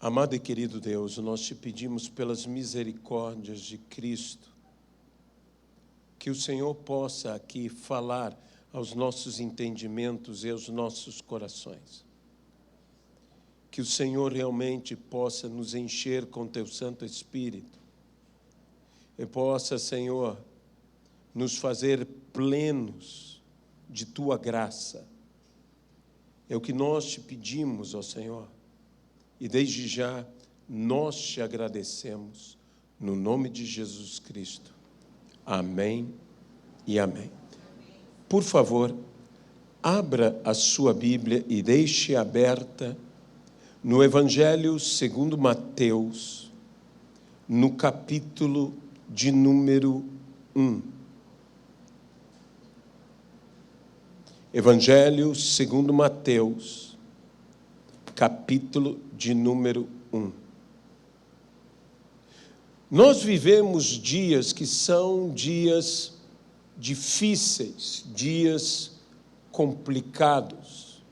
Amado e querido Deus, nós te pedimos pelas misericórdias de Cristo, que o Senhor possa aqui falar aos nossos entendimentos e aos nossos corações. Que o Senhor realmente possa nos encher com Teu Santo Espírito e possa, Senhor, nos fazer plenos de Tua graça. É o que nós te pedimos, ó Senhor, e desde já nós te agradecemos, no nome de Jesus Cristo. Amém e amém. Por favor, abra a sua Bíblia e deixe aberta no Evangelho segundo Mateus, no capítulo de número 1. Evangelho segundo Mateus, capítulo de número 1. Nós vivemos dias que são dias difíceis, dias complicados,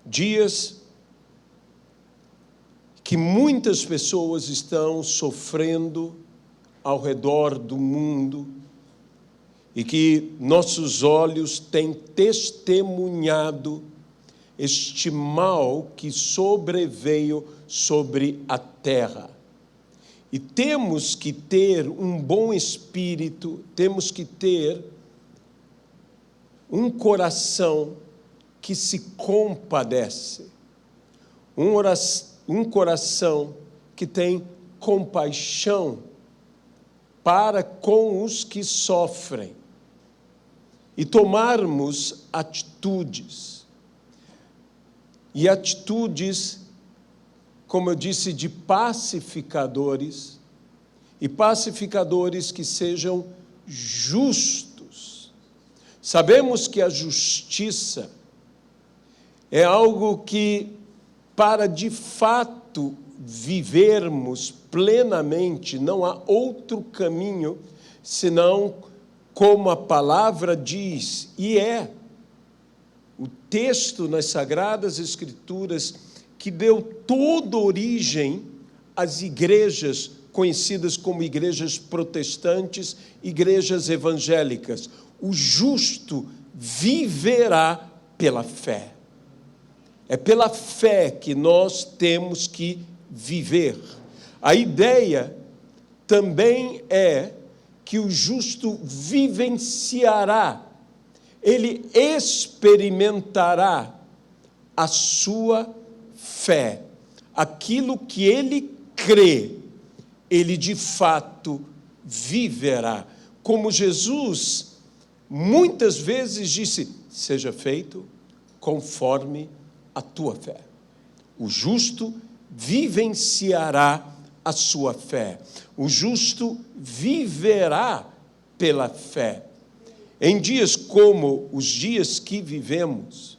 dias que muitas pessoas estão sofrendo ao redor do mundo e que nossos olhos têm testemunhado este mal que sobreveio sobre a terra. E temos que ter um bom espírito, temos que ter um coração que se compadece, um coração que tem compaixão para com os que sofrem e tomarmos atitudes. E atitudes, como eu disse, de pacificadores, e pacificadores que sejam justos. Sabemos que a justiça é algo que, para de fato vivermos plenamente, não há outro caminho senão como a palavra diz, e é o texto nas Sagradas Escrituras que deu toda origem às igrejas conhecidas como igrejas protestantes, igrejas evangélicas. O justo viverá pela fé. É pela fé que nós temos que viver. A ideia também é que o justo vivenciará, ele experimentará a sua fé. Aquilo que ele crê, ele de fato viverá. Como Jesus muitas vezes disse, seja feito conforme a tua fé. O justo vivenciará a sua fé. O justo viverá pela fé. Em dias como os dias que vivemos,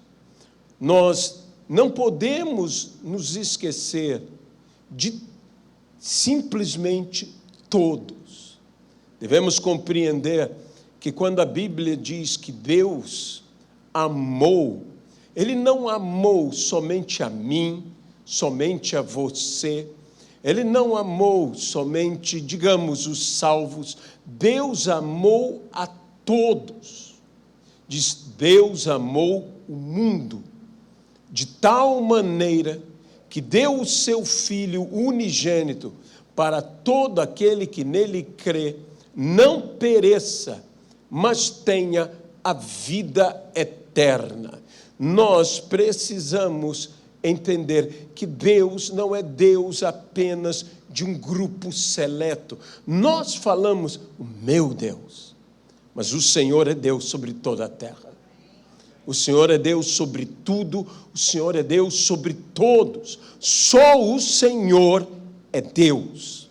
nós não podemos nos esquecer de simplesmente todos. Devemos compreender que quando a Bíblia diz que Deus amou, Ele não amou somente a mim, somente a você, Ele não amou somente, digamos, os salvos, Deus amou a todos. Diz, Deus amou o mundo de tal maneira que deu o seu Filho unigênito para todo aquele que nele crê, não pereça, mas tenha a vida eterna. Nós precisamos entender que Deus não é Deus apenas de um grupo seleto. Nós falamos, o meu Deus, mas o Senhor é Deus sobre toda a terra. O Senhor é Deus sobre tudo, o Senhor é Deus sobre todos. Só o Senhor é Deus.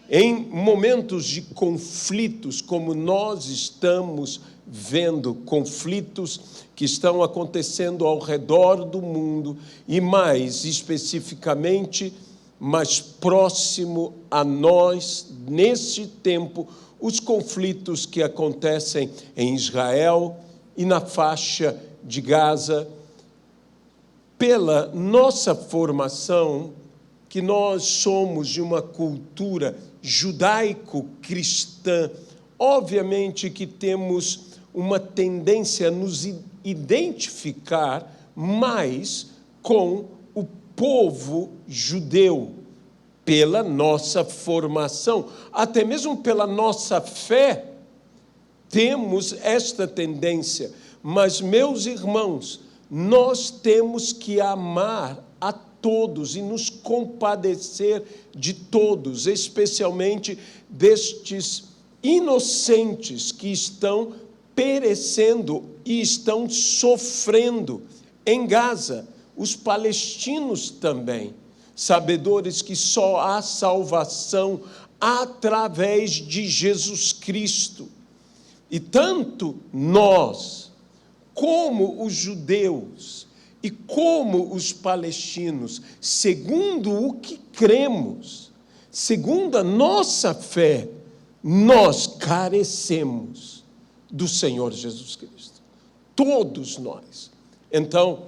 Em momentos de conflitos, como nós estamos vendo, conflitos que estão acontecendo ao redor do mundo, e mais especificamente, mais próximo a nós, nesse tempo, os conflitos que acontecem em Israel e na faixa de Gaza, pela nossa formação, que nós somos de uma cultura judaico-cristã, obviamente que temos uma tendência a nos identificar mais com o povo judeu, pela nossa formação, até mesmo pela nossa fé, temos esta tendência. Mas, meus irmãos, nós temos que amar a todos e nos compadecer de todos, especialmente destes inocentes que estão perecendo e estão sofrendo em Gaza, os palestinos também, sabedores que só há salvação através de Jesus Cristo. E tanto nós, como os judeus e como os palestinos, segundo o que cremos, segundo a nossa fé, nós carecemos do Senhor Jesus Cristo. Todos nós. Então,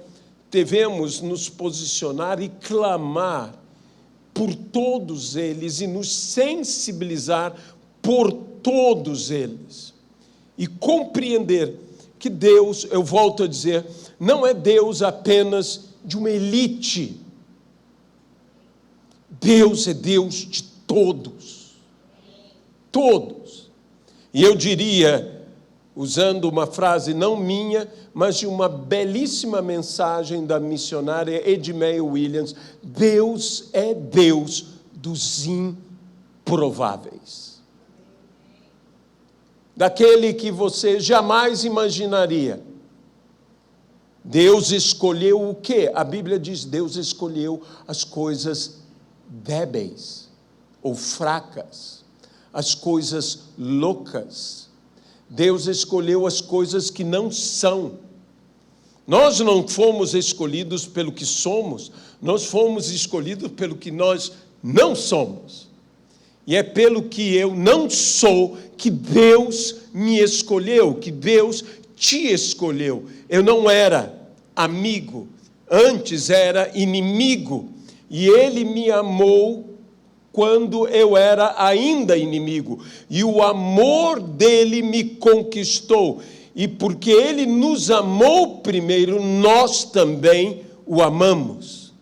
devemos nos posicionar e clamar por todos eles e nos sensibilizar por todos eles. E compreender que Deus, eu volto a dizer, não é Deus apenas de uma elite. Deus é Deus de todos. Todos. E eu diria, usando uma frase não minha, mas de uma belíssima mensagem da missionária Edmeia Williams, Deus é Deus dos improváveis. Daquele que você jamais imaginaria. Deus escolheu o quê? A Bíblia diz, Deus escolheu as coisas débeis ou fracas, as coisas loucas. Deus escolheu as coisas que não são. Nós não fomos escolhidos pelo que somos, nós fomos escolhidos pelo que nós não somos. E é pelo que eu não sou que Deus me escolheu, que Deus te escolheu. Eu não era amigo, antes era inimigo. E Ele me amou quando eu era ainda inimigo. E o amor dele me conquistou. E porque Ele nos amou primeiro, nós também o amamos.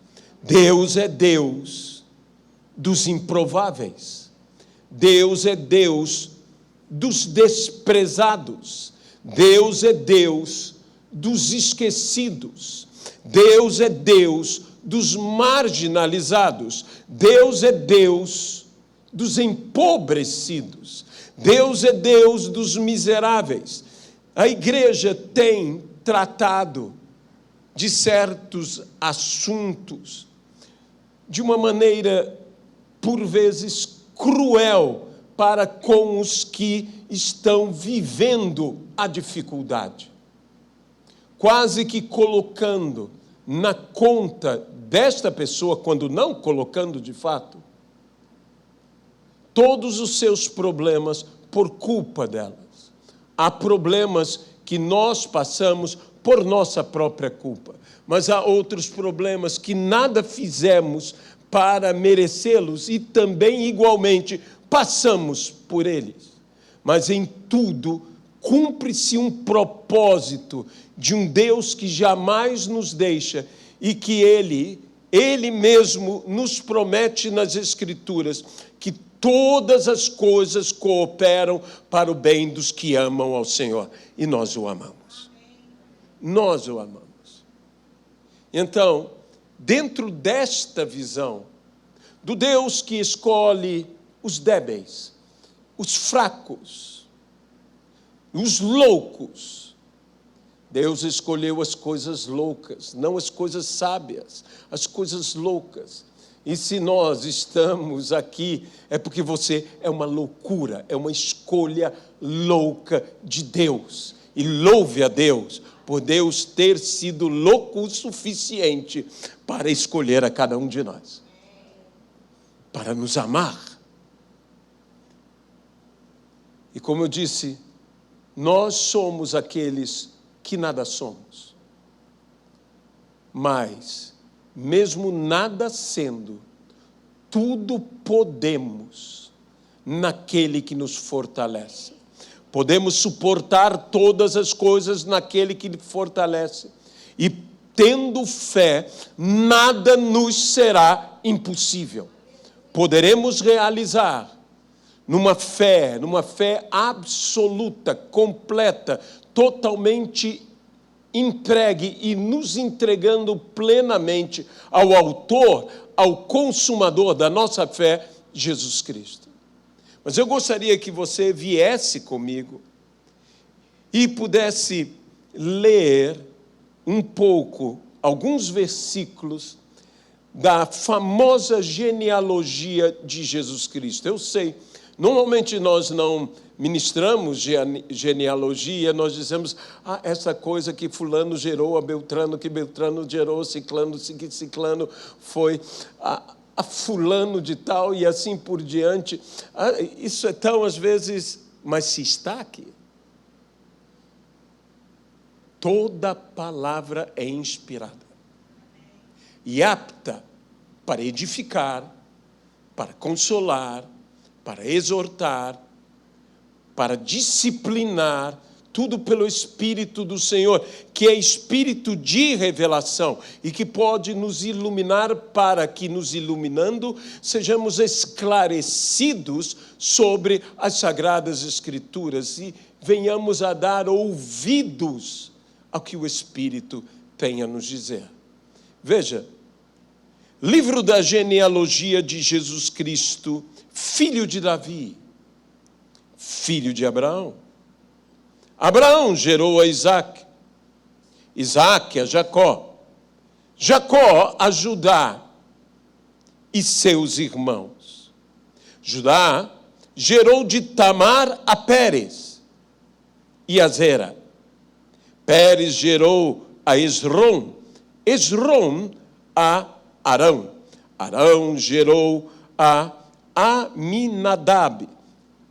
Deus é Deus dos improváveis. Deus é Deus dos desprezados. Deus é Deus dos esquecidos. Deus é Deus dos marginalizados. Deus é Deus dos empobrecidos. Deus é Deus dos miseráveis. A igreja tem tratado de certos assuntos de uma maneira, por vezes, cruel para com os que estão vivendo a dificuldade. Quase que colocando na conta desta pessoa, quando não colocando de fato, todos os seus problemas por culpa delas. Há problemas que nós passamos por nossa própria culpa, mas há outros problemas que nada fizemos para merecê-los e também, igualmente, passamos por eles. Mas em tudo cumpre-se um propósito de um Deus que jamais nos deixa e que Ele mesmo nos promete nas Escrituras que todas as coisas cooperam para o bem dos que amam ao Senhor. E nós o amamos. Nós o amamos. Então, dentro desta visão do Deus que escolhe os débeis, os fracos, os loucos, Deus escolheu as coisas loucas, não as coisas sábias, as coisas loucas. E se nós estamos aqui, é porque você é uma loucura, é uma escolha louca de Deus. E louve a Deus por Deus ter sido louco o suficiente para escolher a cada um de nós, para nos amar. E como eu disse, nós somos aqueles que nada somos. Mas, mesmo nada sendo, tudo podemos naquele que nos fortalece. Podemos suportar todas as coisas naquele que nos fortalece. E tendo fé, nada nos será impossível. Poderemos realizar numa fé absoluta, completa, totalmente entregue e nos entregando plenamente ao autor, ao consumador da nossa fé, Jesus Cristo. Mas eu gostaria que você viesse comigo e pudesse ler um pouco, alguns versículos da famosa genealogia de Jesus Cristo. Eu sei, normalmente nós não ministramos genealogia, nós dizemos, essa coisa que fulano gerou a Beltrano, que Beltrano gerou Ciclano, que Ciclano foi a fulano de tal, e assim por diante. Isso é tão, às vezes, mas se está aqui. Toda palavra é inspirada e apta para edificar, para consolar, para exortar, para disciplinar, tudo pelo Espírito do Senhor, que é Espírito de revelação e que pode nos iluminar para que, nos iluminando, sejamos esclarecidos sobre as Sagradas Escrituras e venhamos a dar ouvidos ao que o Espírito tem a nos dizer. Veja, livro da genealogia de Jesus Cristo, filho de Davi, filho de Abraão. Abraão gerou a Isaac, Isaac a Jacó, Jacó a Judá e seus irmãos. Judá gerou de Tamar a Pérez e a Zera. Pérez gerou a Esrom, Esrom a Arão. Arão gerou a Aminadab,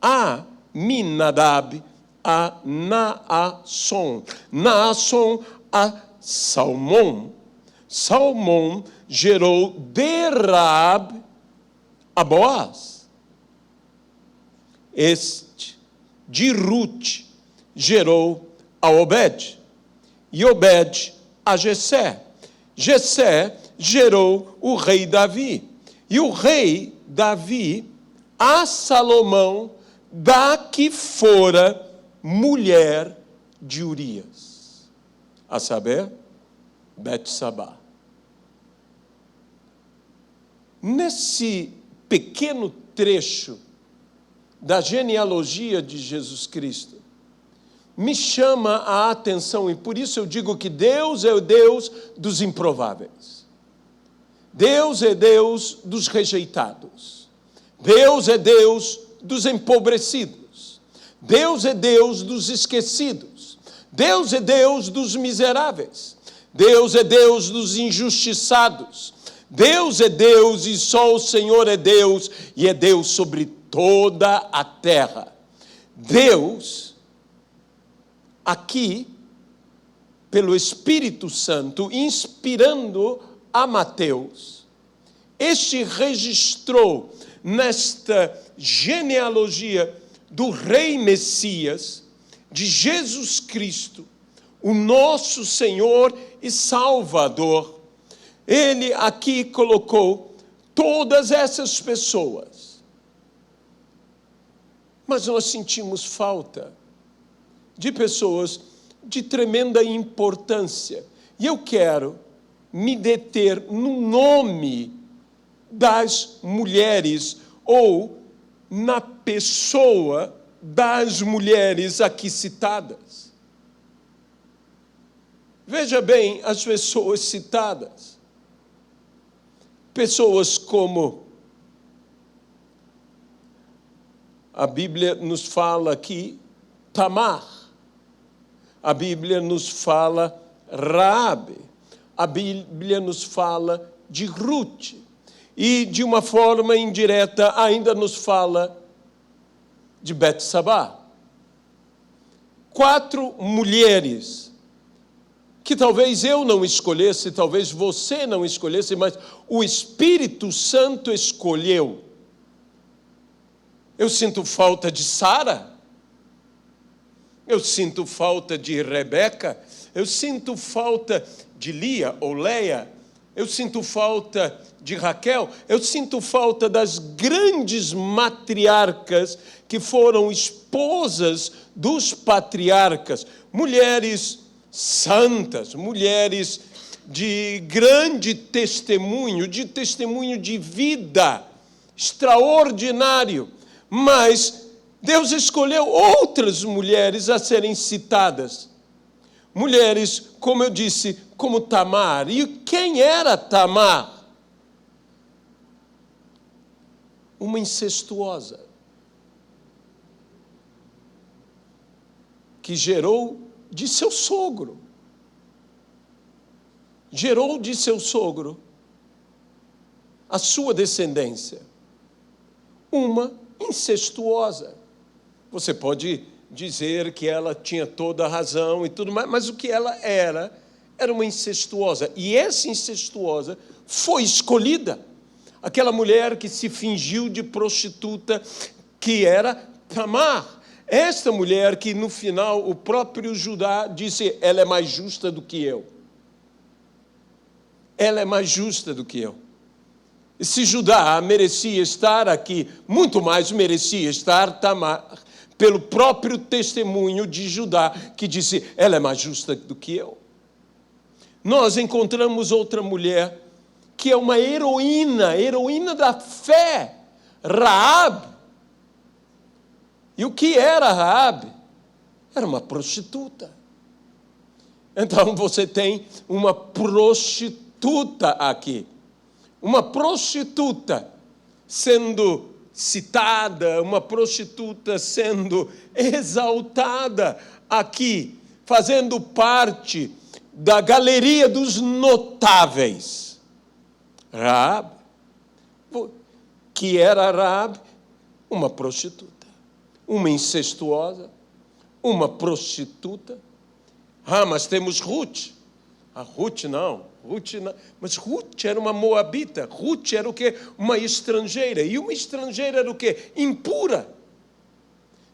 Aminadab a Naasson, Naasson a Salmão. Salmão gerou de Raab a Boaz. Este de Rute gerou a Obed, e Obed a Jessé. Jessé gerou o rei Davi, e o rei Davi a Salomão, da que fora mulher de Urias, a saber, Betsabá. Nesse pequeno trecho da genealogia de Jesus Cristo, me chama a atenção, e por isso eu digo que Deus é o Deus dos improváveis. Deus é Deus dos rejeitados. Deus é Deus dos empobrecidos. Deus é Deus dos esquecidos. Deus é Deus dos miseráveis. Deus é Deus dos injustiçados. Deus é Deus e só o Senhor é Deus, e é Deus sobre toda a terra. Deus, aqui, pelo Espírito Santo, inspirando a Mateus, este registrou nesta genealogia do Rei Messias, de Jesus Cristo, o nosso Senhor e Salvador. Ele aqui colocou todas essas pessoas. Mas nós sentimos falta de pessoas de tremenda importância. E eu quero me deter no nome das mulheres, ou na pessoa das mulheres aqui citadas. Veja bem as pessoas citadas. Pessoas como a Bíblia nos fala aqui, Tamar. A Bíblia nos fala Raabe. A Bíblia nos fala de Rute. E, de uma forma indireta, ainda nos fala de Betsabá. 4 mulheres que talvez eu não escolhesse, talvez você não escolhesse, mas o Espírito Santo escolheu. Eu sinto falta de Sara, eu sinto falta de Rebeca, eu sinto falta de Lia ou Leia, eu sinto falta de Raquel, eu sinto falta das grandes matriarcas que foram esposas dos patriarcas, mulheres santas, mulheres de grande testemunho, de testemunho de vida extraordinário, mas Deus escolheu outras mulheres a serem citadas. Mulheres, como eu disse, como Tamar. E quem era Tamar? Uma incestuosa, que gerou de seu sogro. Gerou de seu sogro a sua descendência. Uma incestuosa. Você pode dizer que ela tinha toda a razão e tudo mais, mas o que ela era uma incestuosa. E essa incestuosa foi escolhida. Aquela mulher que se fingiu de prostituta, que era Tamar. Esta mulher que no final o próprio Judá disse, ela é mais justa do que eu. Ela é mais justa do que eu. E se Judá merecia estar aqui, muito mais merecia estar Tamar, pelo próprio testemunho de Judá, que disse, ela é mais justa do que eu. Nós encontramos outra mulher, que é uma heroína da fé, Raabe. E o que era Raabe? Era uma prostituta. Então você tem uma prostituta aqui. Uma prostituta sendo citada, uma prostituta sendo exaltada aqui, fazendo parte da galeria dos notáveis. Raabe, que era Raabe? Uma prostituta. Uma incestuosa, uma prostituta. Mas temos Ruth. Ruth não, mas Ruth era uma moabita. Ruth era o quê? Uma estrangeira. E uma estrangeira era o quê? Impura.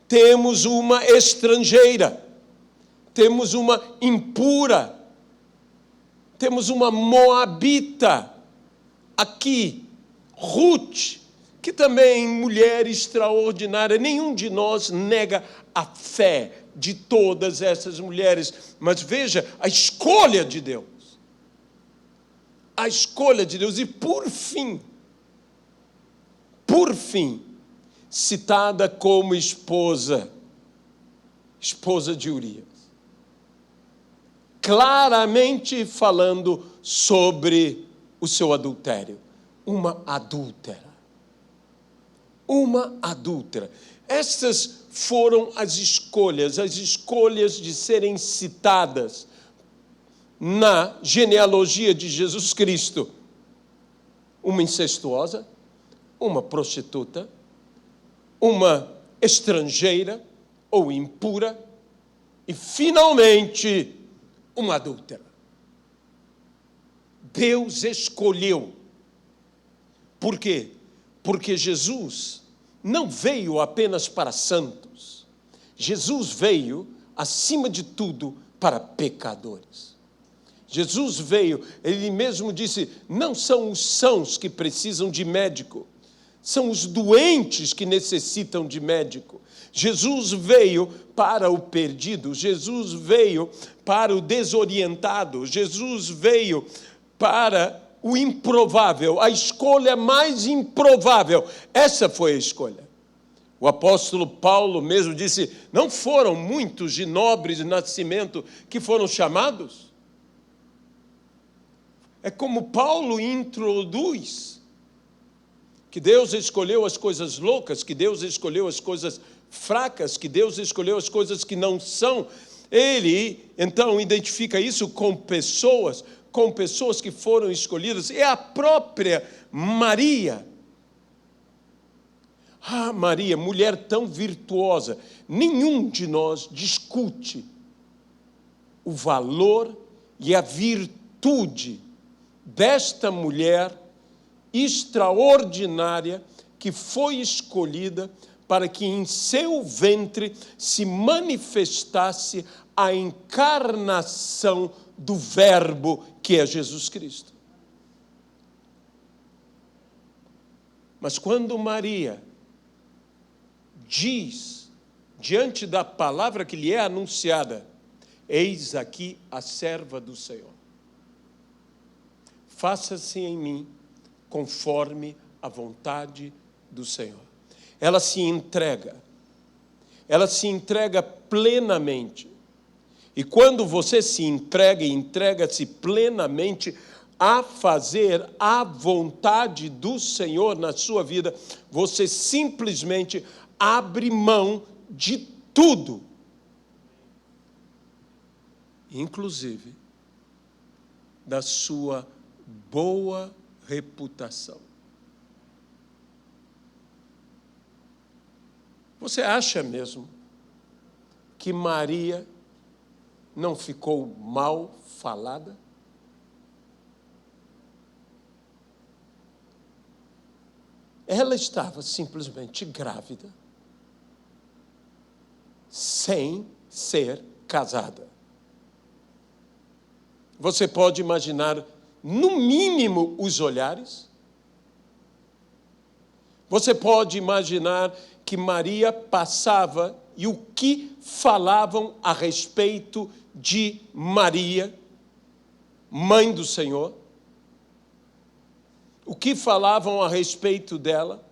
Temos uma estrangeira. Temos uma impura. Temos uma moabita. Aqui, Ruth, que também mulher extraordinária. Nenhum de nós nega a fé de todas essas mulheres. Mas veja, a escolha de Deus. A escolha de Deus. E por fim, citada como esposa de Urias. Claramente falando sobre o seu adultério. Uma adúltera. Uma adúltera. Essas foram as escolhas de serem citadas na genealogia de Jesus Cristo. Uma incestuosa, uma prostituta, uma estrangeira ou impura e, finalmente, uma adúltera. Deus escolheu. Por quê? Porque Jesus não veio apenas para santos. Jesus veio, acima de tudo, para pecadores. Jesus veio, ele mesmo disse, não são os sãos que precisam de médico, são os doentes que necessitam de médico. Jesus veio para o perdido, Jesus veio para o desorientado, Jesus veio para o improvável, a escolha mais improvável. Essa foi a escolha. O apóstolo Paulo mesmo disse, não foram muitos de nobres de nascimento que foram chamados? É como Paulo introduz, que Deus escolheu as coisas loucas, que Deus escolheu as coisas fracas, que Deus escolheu as coisas que não são. Ele, então, identifica isso com pessoas que foram escolhidas. É a própria Maria. Maria, mulher tão virtuosa. Nenhum de nós discute o valor e a virtude desta mulher extraordinária que foi escolhida para que em seu ventre se manifestasse a encarnação do Verbo, que é Jesus Cristo. Mas quando Maria diz, diante da palavra que lhe é anunciada, eis aqui a serva do Senhor, faça-se em mim conforme a vontade do Senhor. Ela se entrega plenamente. E quando você se entrega e entrega-se plenamente a fazer a vontade do Senhor na sua vida, você simplesmente abre mão de tudo, inclusive da sua boa reputação. Você acha mesmo que Maria não ficou mal falada? Ela estava simplesmente grávida, sem ser casada. Você pode imaginar, no mínimo, os olhares? Você pode imaginar que Maria passava e o que falavam a respeito de Maria, mãe do Senhor? O que falavam a respeito dela?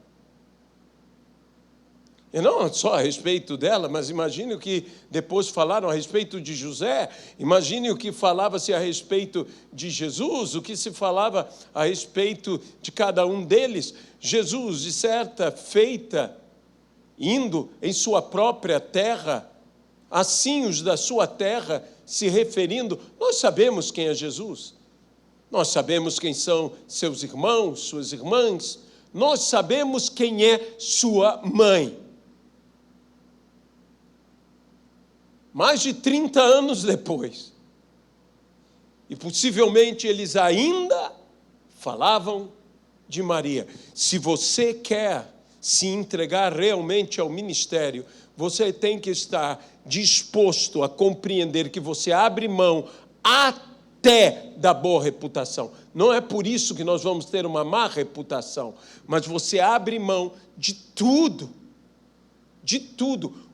E não só a respeito dela, mas imagine o que depois falaram a respeito de José, imagine o que falava-se a respeito de Jesus, o que se falava a respeito de cada um deles. Jesus, de certa feita, indo em sua própria terra, assim os da sua terra se referindo, nós sabemos quem é Jesus, nós sabemos quem são seus irmãos, suas irmãs, nós sabemos quem é sua mãe. Mais de 30 anos depois, e possivelmente eles ainda falavam de Maria. Se você quer se entregar realmente ao ministério, você tem que estar disposto a compreender que você abre mão até da boa reputação. Não é por isso que nós vamos ter uma má reputação, mas você abre mão de tudo,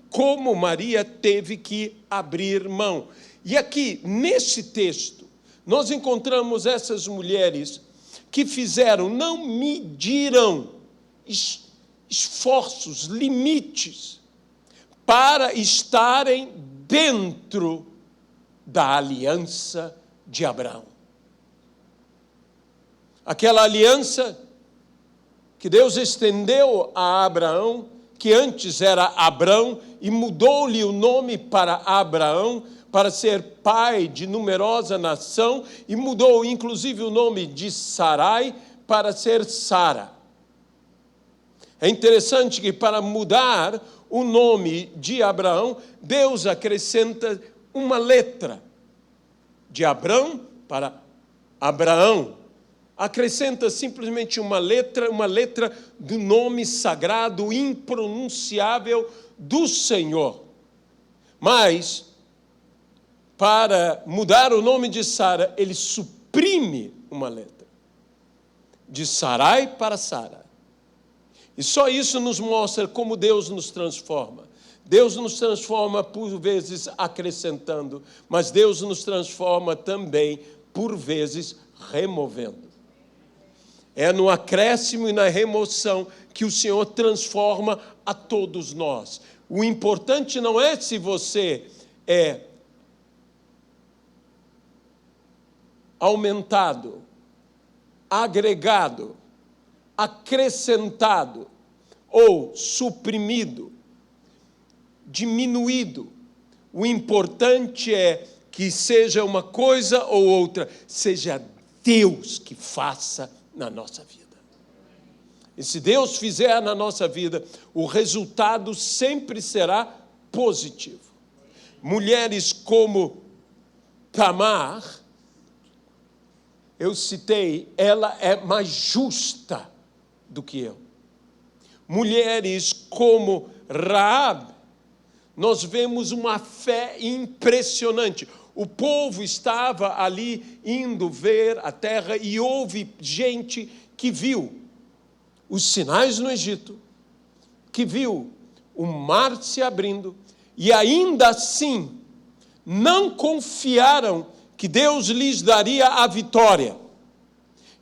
como Maria teve que abrir mão. E aqui, nesse texto, nós encontramos essas mulheres que fizeram, não mediram esforços, limites, para estarem dentro da aliança de Abraão. Aquela aliança que Deus estendeu a Abraão, que antes era Abrão, e mudou-lhe o nome para Abraão, para ser pai de numerosa nação, e mudou inclusive o nome de Sarai para ser Sara. É interessante que para mudar o nome de Abraão, Deus acrescenta uma letra, de Abrão para Abraão. Acrescenta simplesmente uma letra do nome sagrado, impronunciável do Senhor. Mas, para mudar o nome de Sara, ele suprime uma letra. De Sarai para Sara. E só isso nos mostra como Deus nos transforma. Deus nos transforma por vezes acrescentando, mas Deus nos transforma também por vezes removendo. É no acréscimo e na remoção que o Senhor transforma a todos nós. O importante não é se você é aumentado, agregado, acrescentado ou suprimido, diminuído. O importante é que seja uma coisa ou outra, seja Deus que faça na nossa vida. E se Deus fizer na nossa vida, o resultado sempre será positivo. Mulheres como Tamar eu citei, ela é mais justa do que eu. Mulheres como Raabe, nós vemos uma fé impressionante. O povo estava ali indo ver a terra e houve gente que viu os sinais no Egito, que viu o mar se abrindo e ainda assim não confiaram que Deus lhes daria a vitória.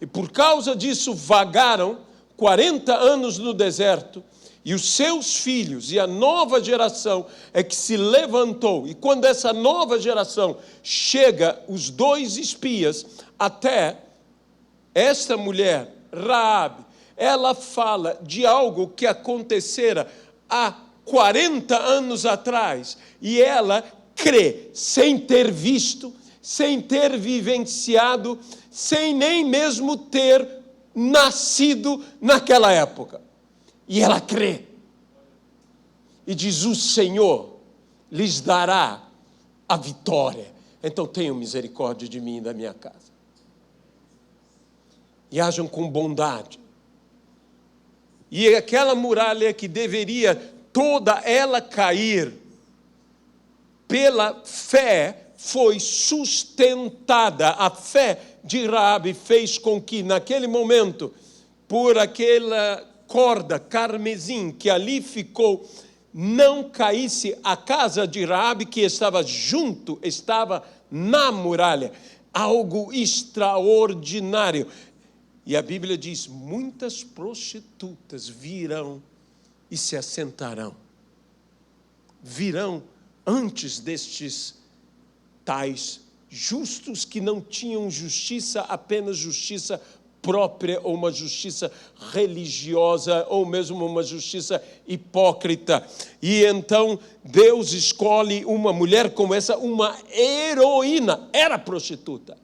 E por causa disso vagaram 40 anos no deserto, e os seus filhos e a nova geração é que se levantou. E quando essa nova geração chega, os 2 espias, até esta mulher, Raabe, ela fala de algo que acontecera há 40 anos atrás, e ela crê, sem ter visto, sem ter vivenciado, sem nem mesmo ter nascido naquela época. E ela crê. E diz: o Senhor lhes dará a vitória. Então tenham misericórdia de mim e da minha casa. E hajam com bondade. E aquela muralha que deveria toda ela cair, pela fé, foi sustentada. A fé de Raabe fez com que, naquele momento, por aquela corda carmesim que ali ficou, não caísse a casa de Raabe, que estava junto, estava na muralha. Algo extraordinário. E a Bíblia diz: muitas prostitutas virão e se assentarão. Virão antes destes tais justos que não tinham justiça, apenas justiça própria, ou uma justiça religiosa, ou mesmo uma justiça hipócrita. E então Deus escolhe uma mulher como essa, uma heroína, era prostituta,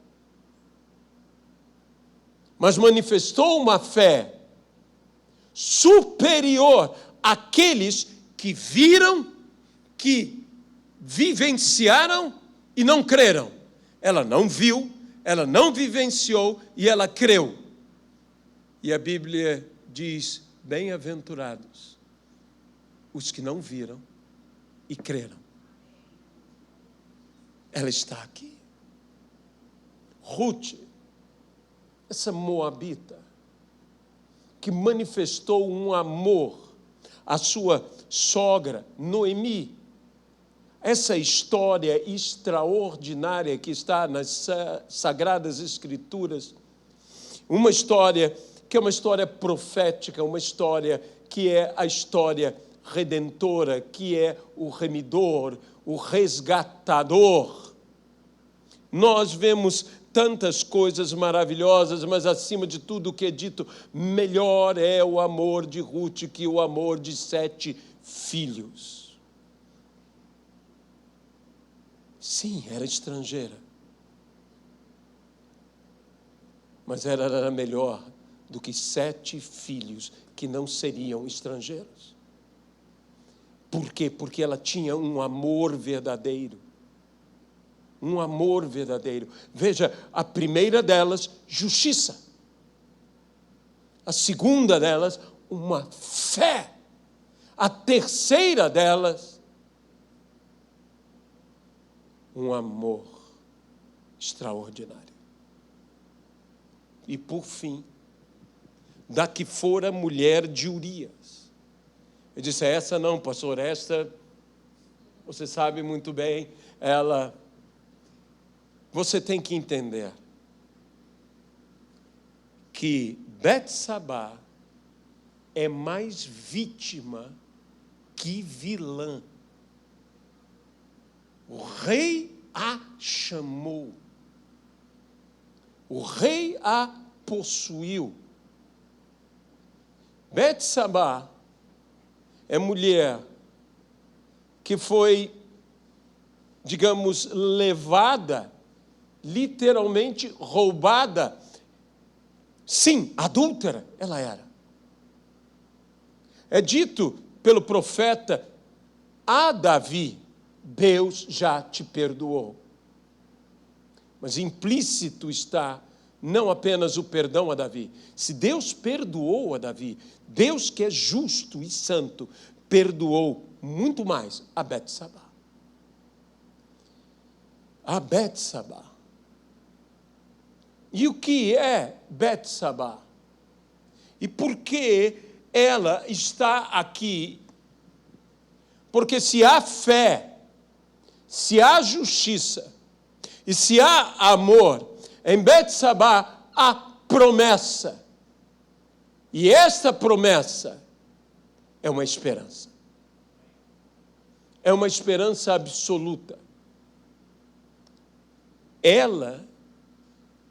mas manifestou uma fé superior àqueles que viram, que vivenciaram e não creram. Ela não viu, ela não vivenciou e ela creu. E a Bíblia diz: bem-aventurados os que não viram e creram. Ela está aqui. Ruth, essa moabita, que manifestou um amor à sua sogra, Noemi. Essa história extraordinária que está nas Sagradas Escrituras, uma história que é uma história profética, uma história que é a história redentora, que é o remidor, o resgatador. Nós vemos tantas coisas maravilhosas, mas acima de tudo o que é dito, melhor é o amor de Ruth que o amor de 7 filhos. Sim, era estrangeira, mas ela era melhor do que 7 filhos que não seriam estrangeiros. Por quê? Porque ela tinha um amor verdadeiro. Um amor verdadeiro. Veja, a primeira delas, justiça. A segunda delas, uma fé. A terceira delas, um amor extraordinário. E por fim, da que fora a mulher de Urias. Eu disse: essa não, pastor, esta, você sabe muito bem, ela... Você tem que entender que Betsabá é mais vítima que vilã. O rei a chamou. O rei a possuiu. Betsabá é mulher que foi, digamos, levada, literalmente roubada. Sim, adúltera ela era. É dito pelo profeta a Davi: Deus já te perdoou. Mas implícito está não apenas o perdão a Davi. Se Deus perdoou a Davi, Deus que é justo e santo, perdoou muito mais a Betsabá. A Betsabá. E o que é Betsabá? E por que ela está aqui? Porque se há fé, se há justiça e se há amor, em Betsabá há promessa. E esta promessa é uma esperança. É uma esperança absoluta. Ela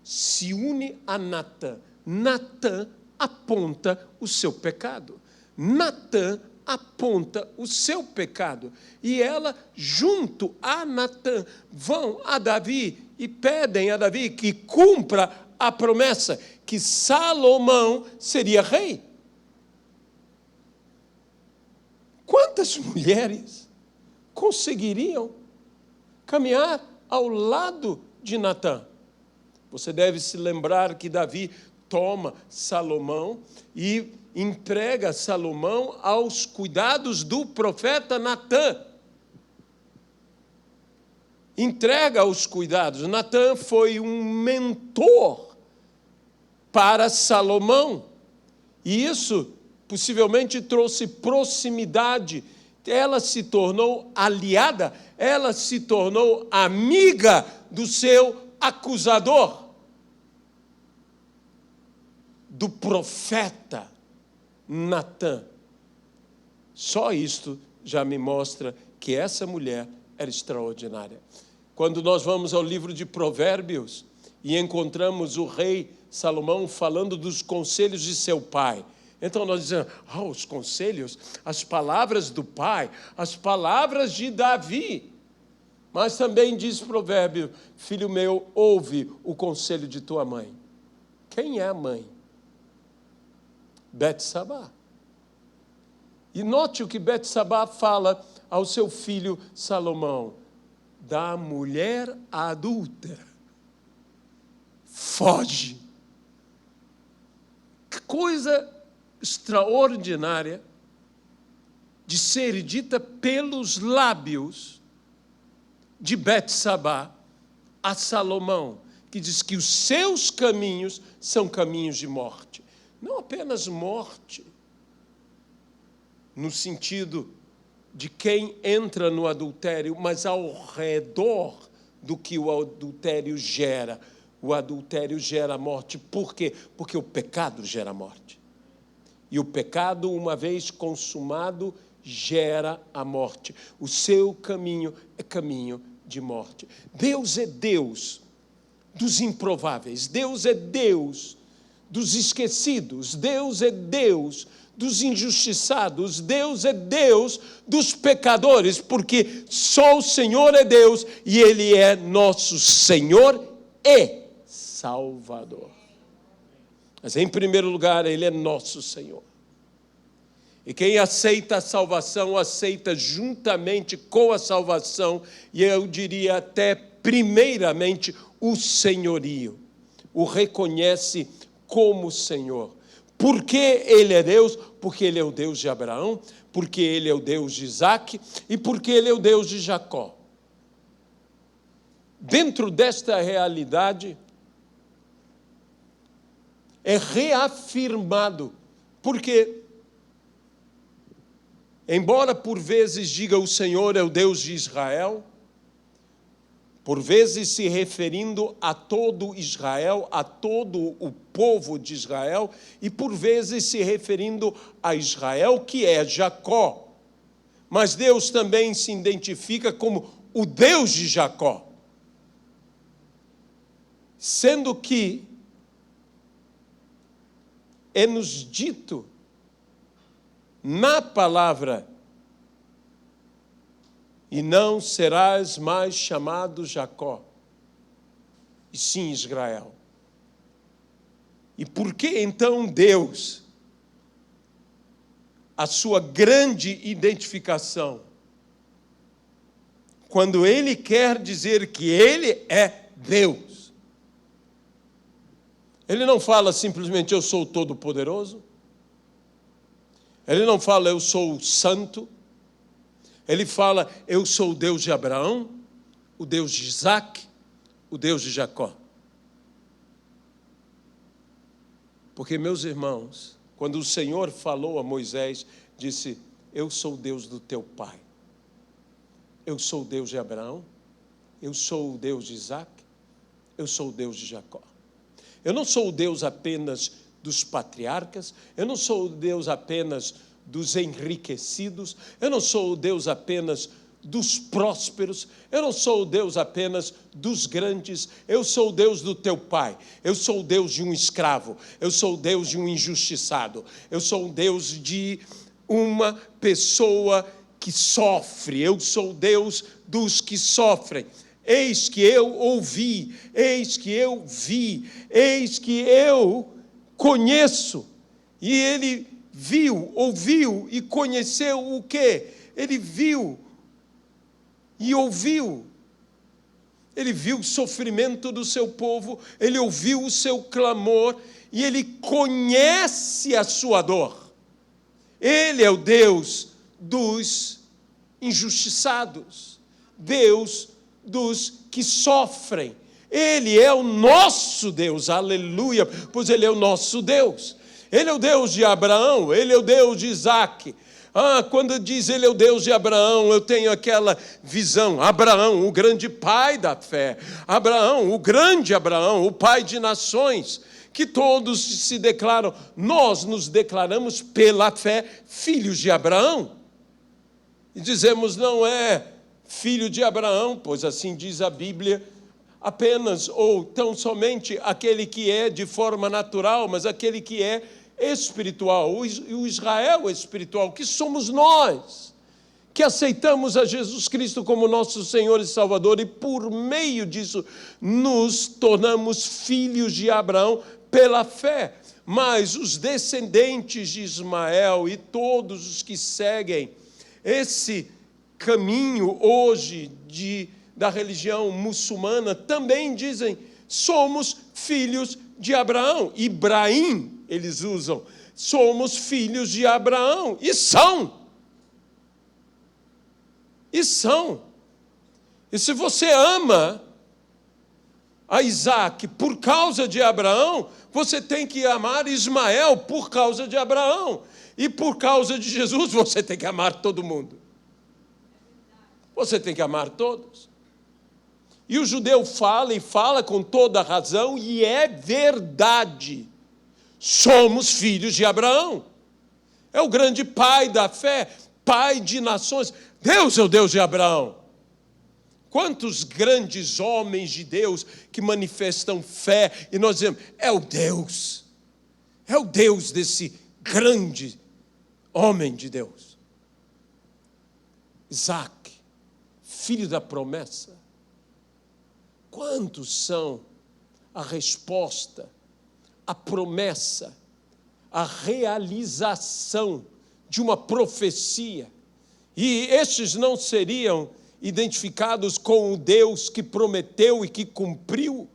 se une a Natã. Natã aponta o seu pecado. Natã aponta o seu pecado. E ela, junto a Natã, vão a Davi e pedem a Davi que cumpra a promessa que Salomão seria rei. Quantas mulheres conseguiriam caminhar ao lado de Natã? Você deve se lembrar que Davi toma Salomão e entrega Salomão aos cuidados do profeta Natã. Entrega aos cuidados. Natã foi um mentor para Salomão. E isso possivelmente trouxe proximidade. Ela se tornou aliada, ela se tornou amiga do seu acusador, do profeta Natã. Só isto já me mostra que essa mulher era extraordinária. Quando nós vamos ao livro de Provérbios e encontramos o rei Salomão falando dos conselhos de seu pai, então nós dizemos, os conselhos, as palavras do pai, as palavras de Davi. Mas também diz Provérbio, filho meu, ouve o conselho de tua mãe. Quem é a mãe? Betsabá. E note o que Betsabá fala ao seu filho Salomão: da mulher adúltera foge. Que coisa extraordinária de ser dita pelos lábios de Betsabá a Salomão, que diz que os seus caminhos são caminhos de morte. Não apenas morte, no sentido de quem entra no adultério, mas ao redor do que o adultério gera. O adultério gera morte. Por quê? Porque o pecado gera morte. E o pecado, uma vez consumado, gera a morte. O seu caminho é caminho de morte. Deus é Deus dos improváveis. Deus é Deus dos esquecidos. Deus é Deus dos injustiçados. Deus é Deus dos pecadores, porque só o Senhor é Deus e Ele é nosso Senhor e Salvador. Mas, em primeiro lugar, Ele é nosso Senhor. E quem aceita a salvação, aceita juntamente com a salvação, e eu diria até primeiramente o senhorio. O reconhece como Senhor. Por que Ele é Deus? Porque Ele é o Deus de Abraão, porque Ele é o Deus de Isaac e porque Ele é o Deus de Jacó. Dentro desta realidade, é reafirmado, porque, embora por vezes diga o Senhor é o Deus de Israel, por vezes se referindo a todo Israel, a todo o povo de Israel, e por vezes se referindo a Israel, que é Jacó. Mas Deus também se identifica como o Deus de Jacó. Sendo que é-nos dito na palavra: e não serás mais chamado Jacó, e sim Israel. E por que então Deus, a sua grande identificação, quando Ele quer dizer que Ele é Deus, Ele não fala simplesmente eu sou todo-poderoso. Ele não fala eu sou santo. Ele fala eu sou o Deus de Abraão, o Deus de Isaac, o Deus de Jacó. Porque, meus irmãos, quando o Senhor falou a Moisés, disse, eu sou o Deus do teu pai. Eu sou o Deus de Abraão, eu sou o Deus de Isaac, eu sou o Deus de Jacó. Eu não sou o Deus apenas dos patriarcas, eu não sou o Deus apenas dos enriquecidos, eu não sou o Deus apenas dos prósperos, eu não sou o Deus apenas dos grandes, eu sou o Deus do teu pai, eu sou o Deus de um escravo, eu sou o Deus de um injustiçado, eu sou o Deus de uma pessoa que sofre, eu sou o Deus dos que sofrem. Eis que eu ouvi, eis que eu vi, eis que eu conheço. E ele viu, ouviu e conheceu o quê? Ele viu e ouviu. Ele viu o sofrimento do seu povo, ele ouviu o seu clamor e ele conhece a sua dor. Ele é o Deus dos injustiçados, Deus dos que sofrem. Ele é o nosso Deus, aleluia, pois Ele é o nosso Deus. Ele é o Deus de Abraão, Ele é o Deus de Isaac. Quando diz Ele é o Deus de Abraão, eu tenho aquela visão. Abraão, o grande pai da fé. Abraão, o grande Abraão, o pai de nações. Que todos se declaram, nós nos declaramos pela fé filhos de Abraão. E dizemos, não é filho de Abraão, pois assim diz a Bíblia, apenas ou tão somente aquele que é de forma natural, mas aquele que é espiritual, o Israel espiritual, que somos nós, que aceitamos a Jesus Cristo como nosso Senhor e Salvador, e por meio disso nos tornamos filhos de Abraão pela fé. Mas os descendentes de Ismael e todos os que seguem esse caminho hoje da religião muçulmana também dizem, somos filhos de Abraão. Ibrahim, eles usam, somos filhos de Abraão. E são. E são. E se você ama a Isaac por causa de Abraão, você tem que amar Ismael por causa de Abraão. E por causa de Jesus, você tem que amar todo mundo. Você tem que amar todos. E o judeu fala, e fala com toda razão, e é verdade. Somos filhos de Abraão. É o grande pai da fé, pai de nações. Deus é o Deus de Abraão. Quantos grandes homens de Deus que manifestam fé, e nós dizemos, é o Deus desse grande homem de Deus. Isaac, filho da promessa. Quantos são a resposta, a promessa, a realização de uma profecia? E estes não seriam identificados com o Deus que prometeu e que cumpriu?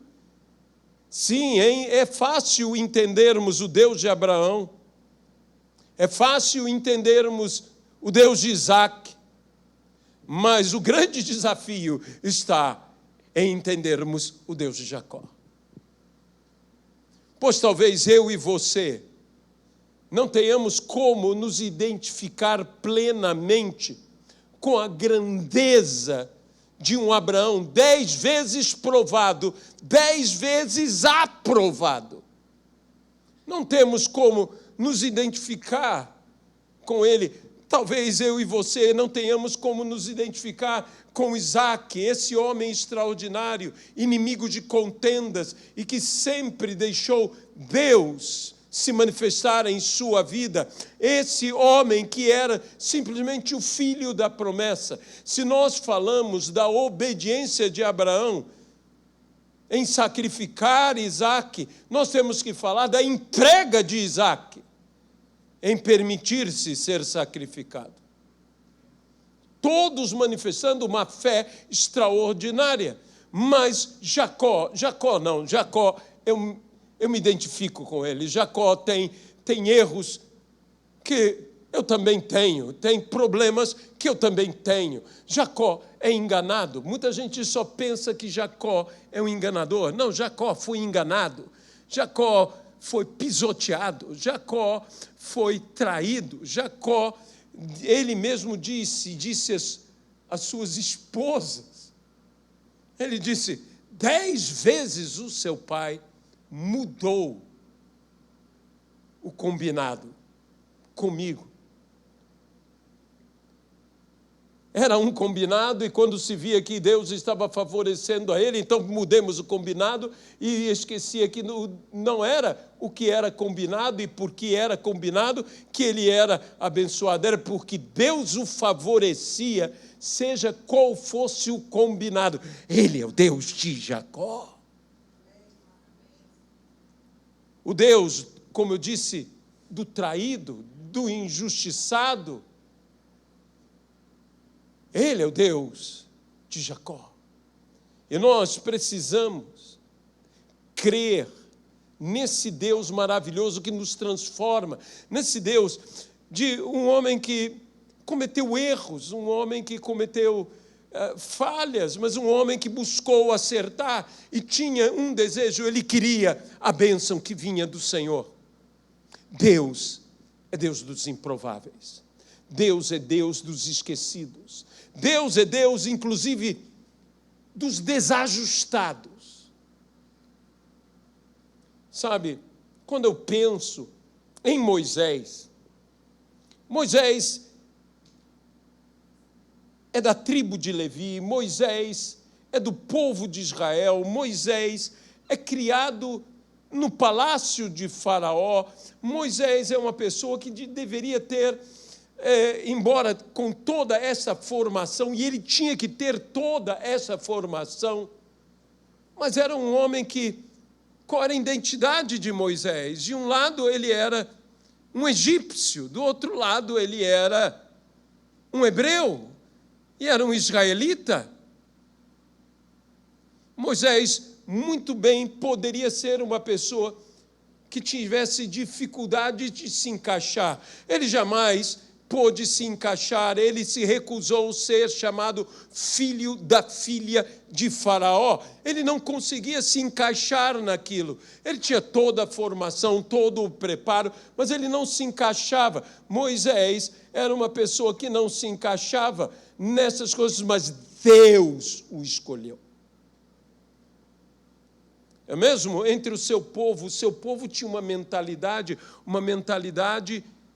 Sim, é fácil entendermos o Deus de Abraão, é fácil entendermos o Deus de Isaac, mas o grande desafio está em entendermos o Deus de Jacó. Pois talvez eu e você não tenhamos como nos identificar plenamente com a grandeza de um Abraão 10 vezes provado, 10 vezes aprovado. Não temos como nos identificar com ele. Talvez eu e você não tenhamos como nos identificar com Isaac, esse homem extraordinário, inimigo de contendas e que sempre deixou Deus se manifestar em sua vida. Esse homem que era simplesmente o filho da promessa. Se nós falamos da obediência de Abraão em sacrificar Isaac, nós temos que falar da entrega de Isaac em permitir-se ser sacrificado. Todos manifestando uma fé extraordinária. Mas Jacó, eu eu me identifico com ele. Jacó tem erros que eu também tenho, tem problemas que eu também tenho. Jacó é enganado. Muita gente só pensa que Jacó é um enganador. Não, Jacó foi enganado. Jacó foi pisoteado. Jacó foi traído. Jacó, ele mesmo disse às suas esposas, ele disse, 10 vezes o seu pai mudou o combinado comigo. Era um combinado, e quando se via que Deus estava favorecendo a ele, então mudemos o combinado, e esquecia que não era o que era combinado, e porque era combinado que ele era abençoado. Era porque Deus o favorecia, seja qual fosse o combinado. Ele é o Deus de Jacó. O Deus, como eu disse, do traído, do injustiçado. Ele é o Deus de Jacó. E nós precisamos crer nesse Deus maravilhoso que nos transforma, nesse Deus de um homem que cometeu erros, um homem que cometeu falhas, mas um homem que buscou acertar e tinha um desejo, ele queria a bênção que vinha do Senhor. Deus é Deus dos improváveis. Deus é Deus dos esquecidos. Deus é Deus, inclusive, dos desajustados. Sabe, quando eu penso em Moisés, Moisés é da tribo de Levi, Moisés é do povo de Israel, Moisés é criado no palácio de Faraó. Moisés é uma pessoa que deveria ter, embora com toda essa formação, e ele tinha que ter toda essa formação, mas era um homem que, qual era a identidade de Moisés? De um lado ele era um egípcio, do outro lado ele era um hebreu, e era um israelita. Moisés muito bem poderia ser uma pessoa que tivesse dificuldade de se encaixar. Ele jamais pôde se encaixar, ele se recusou a ser chamado filho da filha de Faraó. Ele não conseguia se encaixar naquilo. Ele tinha toda a formação, todo o preparo, mas ele não se encaixava. Moisés era uma pessoa que não se encaixava nessas coisas, mas Deus o escolheu. É mesmo? Entre o seu povo tinha uma mentalidade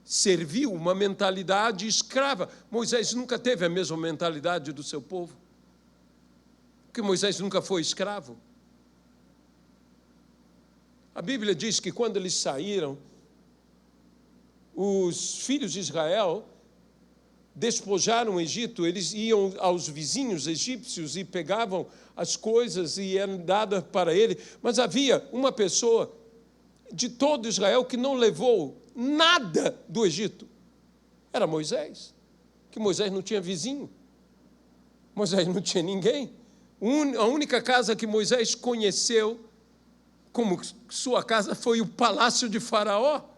servil, uma mentalidade escrava. Moisés nunca teve a mesma mentalidade do seu povo, porque Moisés nunca foi escravo. A Bíblia diz que quando eles saíram, os filhos de Israel despojaram o Egito, eles iam aos vizinhos egípcios e pegavam as coisas e eram dadas para ele, mas havia uma pessoa de todo Israel que não levou nada do Egito. Era Moisés, que Moisés não tinha vizinho, Moisés não tinha ninguém. A única casa que Moisés conheceu como sua casa foi o palácio de Faraó.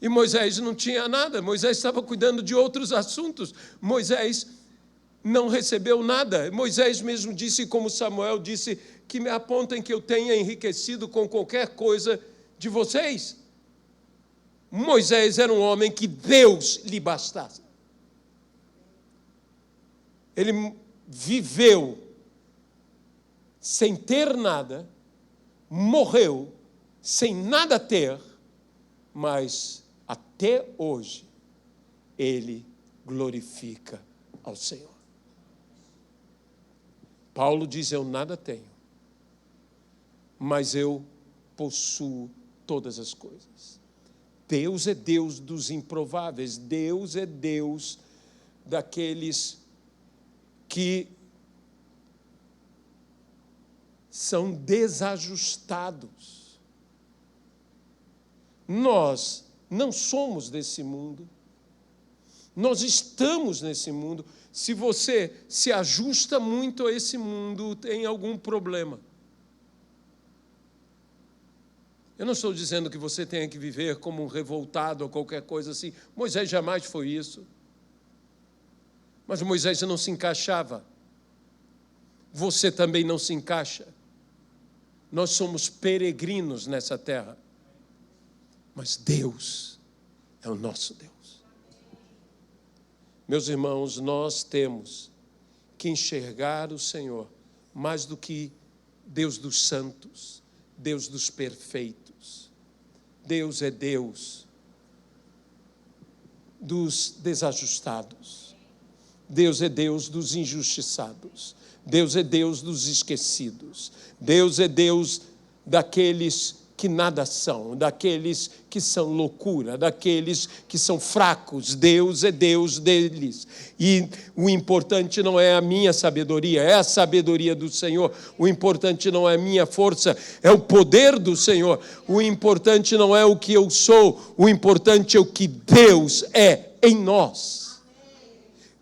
E Moisés não tinha nada, Moisés estava cuidando de outros assuntos, Moisés não recebeu nada. Moisés mesmo disse, como Samuel disse, que me apontem que eu tenha enriquecido com qualquer coisa de vocês. Moisés era um homem que Deus lhe bastasse. Ele viveu sem ter nada, morreu sem nada ter, mas até hoje ele glorifica ao Senhor. Paulo diz, eu nada tenho, mas eu possuo todas as coisas. Deus é Deus dos improváveis, Deus é Deus daqueles que são desajustados. Nós não somos desse mundo, nós estamos nesse mundo. Se você se ajusta muito a esse mundo, tem algum problema. Eu não estou dizendo que você tenha que viver como um revoltado ou qualquer coisa assim. Moisés jamais foi isso. Mas Moisés não se encaixava. Você também não se encaixa. Nós somos peregrinos nessa terra. Mas Deus é o nosso Deus. Meus irmãos, nós temos que enxergar o Senhor mais do que Deus dos santos, Deus dos perfeitos. Deus é Deus dos desajustados. Deus é Deus dos injustiçados. Deus é Deus dos esquecidos. Deus é Deus daqueles que nada são, daqueles que são loucura, daqueles que são fracos. Deus é Deus deles. E o importante não é a minha sabedoria, é a sabedoria do Senhor. O importante não é a minha força, é o poder do Senhor. O importante não é o que eu sou, o importante é o que Deus é em nós.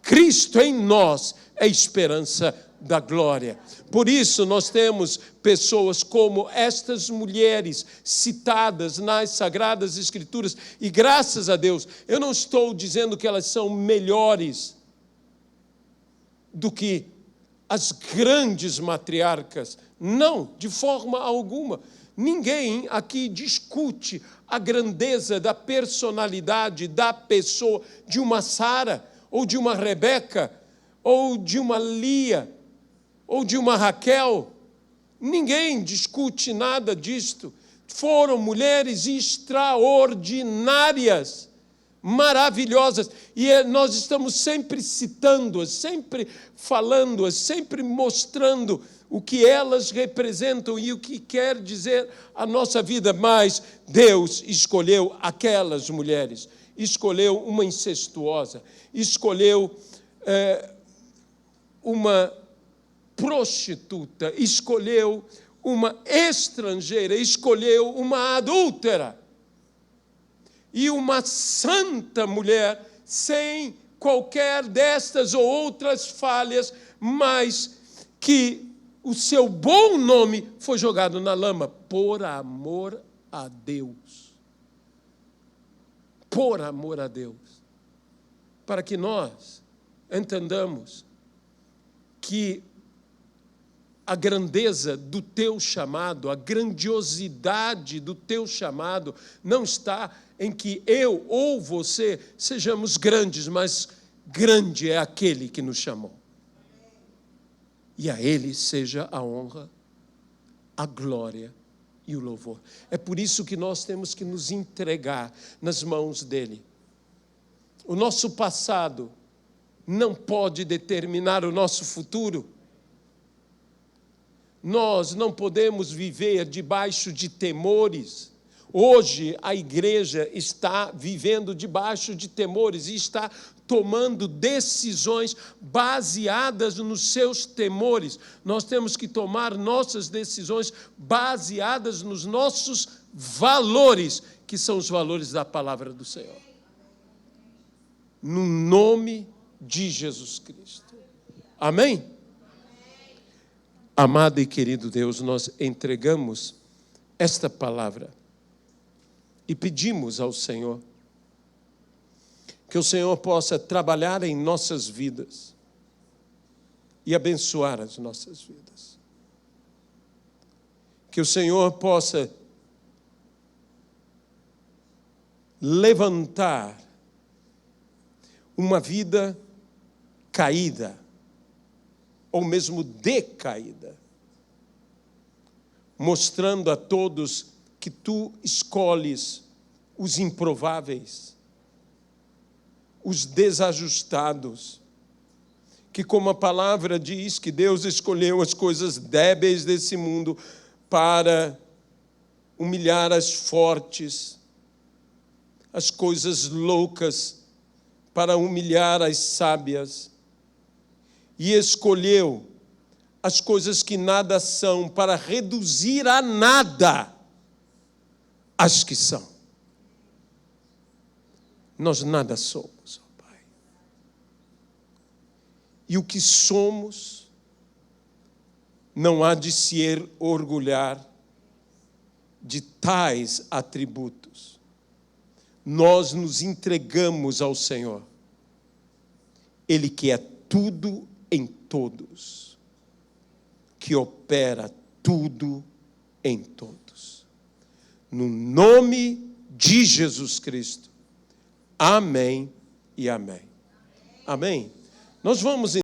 Cristo em nós é a esperança da glória. Por isso nós temos pessoas como estas mulheres citadas nas Sagradas Escrituras, e graças a Deus, eu não estou dizendo que elas são melhores do que as grandes matriarcas, não, de forma alguma. Ninguém aqui discute a grandeza da personalidade da pessoa, de uma Sara, ou de uma Rebeca, ou de uma Lia, ou de uma Raquel. Ninguém discute nada disto. Foram mulheres extraordinárias, maravilhosas. E nós estamos sempre citando-as, sempre falando-as, sempre mostrando o que elas representam e o que quer dizer a nossa vida. Mas Deus escolheu aquelas mulheres. Escolheu uma incestuosa. Escolheu uma prostituta, escolheu uma estrangeira, escolheu uma adúltera e uma santa mulher, sem qualquer destas ou outras falhas, mas que o seu bom nome foi jogado na lama por amor a Deus. Por amor a Deus. Para que nós entendamos que a grandeza do teu chamado, a grandiosidade do teu chamado não está em que eu ou você sejamos grandes, mas grande é aquele que nos chamou. E a Ele seja a honra, a glória e o louvor. É por isso que nós temos que nos entregar nas mãos dEle. O nosso passado não pode determinar o nosso futuro. Nós não podemos viver debaixo de temores. Hoje a igreja está vivendo debaixo de temores e está tomando decisões baseadas nos seus temores. Nós temos que tomar nossas decisões baseadas nos nossos valores, que são os valores da palavra do Senhor. No nome de Jesus Cristo. Amém? Amado e querido Deus, nós entregamos esta palavra e pedimos ao Senhor que o Senhor possa trabalhar em nossas vidas e abençoar as nossas vidas. Que o Senhor possa levantar uma vida caída, ou mesmo decaída, mostrando a todos que tu escolhes os improváveis, os desajustados, que como a palavra diz, que Deus escolheu as coisas débeis desse mundo para humilhar as fortes, as coisas loucas para humilhar as sábias, e escolheu as coisas que nada são para reduzir a nada as que são. Nós nada somos, ó Pai. E o que somos não há de se orgulhar, de tais atributos, nós nos entregamos ao Senhor. Ele que é tudo em todos, que opera tudo em todos. No nome de Jesus Cristo. Amém e amém. Amém. Nós vamos